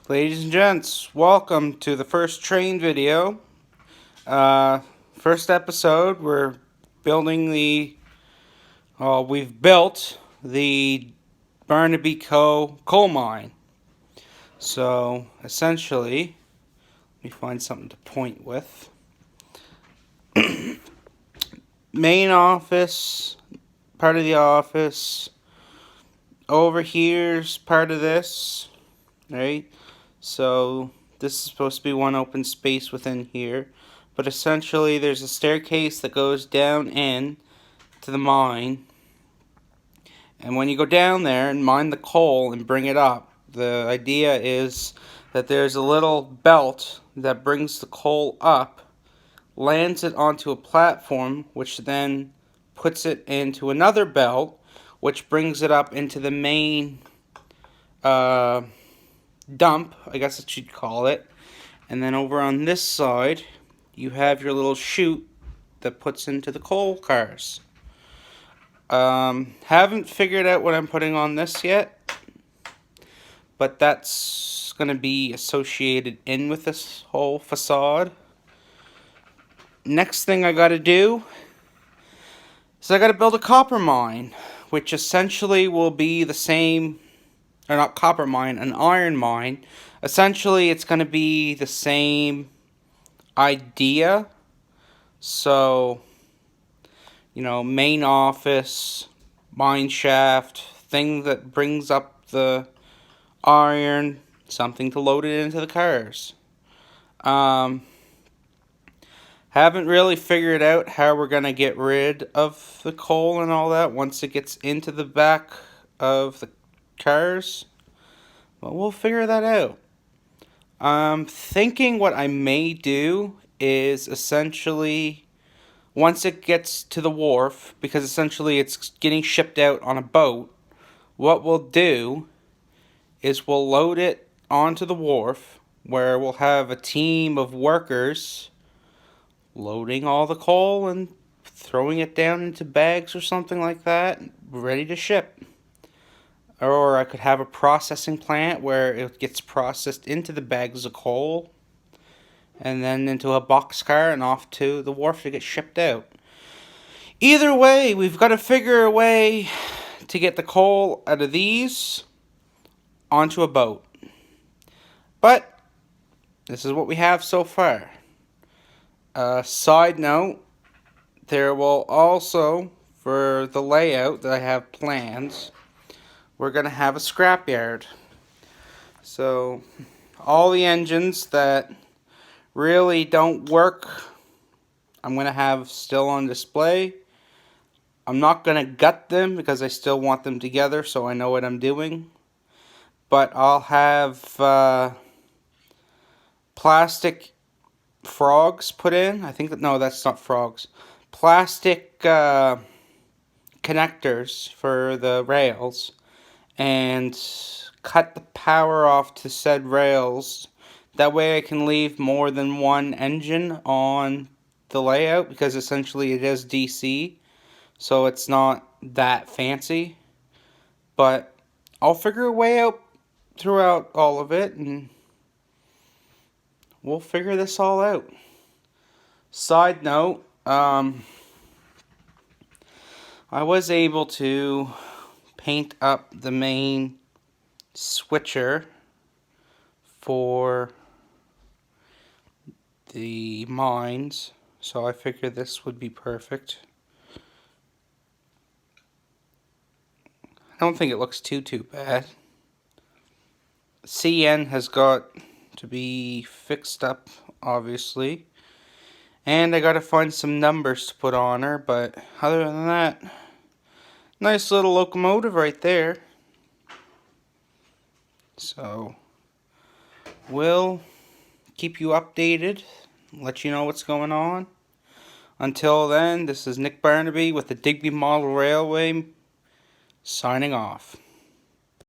Ladies and gents, welcome to the first train video. First episode, we've built the Barnaby coal mine. So, essentially, let me find something to point with. Main office, part of the office. Over here's part of this, right? So this is supposed to be one open space within here, but essentially there's a staircase that goes down in to the mine, and when you go down there and mine the coal and bring it up, the idea is that there's a little belt that brings the coal up, lands it onto a platform, which then puts it into another belt, which brings it up into the main dump, I guess that you'd call it. And then over on this side, you have your little chute that puts into the coal cars. Haven't figured out what I'm putting on this yet, but that's going to be associated in with this whole facade. Next thing I got to do is I got to build a copper mine, which essentially will be the same, or not copper mine, an iron mine. Essentially, it's going to be the same idea. So, main office, mine shaft, thing that brings up the iron, something to load it into the cars. Haven't really figured out how we're going to get rid of the coal and all that once it gets into the back of the cars. But we'll figure that out. I'm thinking what I may do is essentially, once it gets to the wharf, because essentially it's getting shipped out on a boat, what we'll do is we'll load it onto the wharf, where we'll have a team of workers loading all the coal and throwing it down into bags or something like that, ready to ship. Or I could have a processing plant where it gets processed into the bags of coal and then into a boxcar and off to the wharf to get shipped out. Either way, we've got to figure a way to get the coal out of these onto a boat. But this is what we have so far. Side note, there will also, for the layout that I have planned, we're going to have a scrapyard. So, all the engines that really don't work, I'm going to have still on display. I'm not going to gut them because I still want them together so I know what I'm doing. But I'll have plastic frogs put in. No, that's not frogs. Plastic connectors for the rails, and cut the power off to said rails. That way I can leave more than one engine on the layout, because essentially it is DC, so it's not that fancy. But I'll figure a way out throughout all of it, and we'll figure this all out. Side note, I was able to paint up the main switcher for the mines, so I figured this would be perfect. I don't think it looks too bad. CN has got to be fixed up, obviously. And I gotta find some numbers to put on her, but other than that, nice little locomotive right there. So, we'll keep you updated, let you know what's going on. Until then, this is Nick Barnaby with the Digby Model Railway, signing off.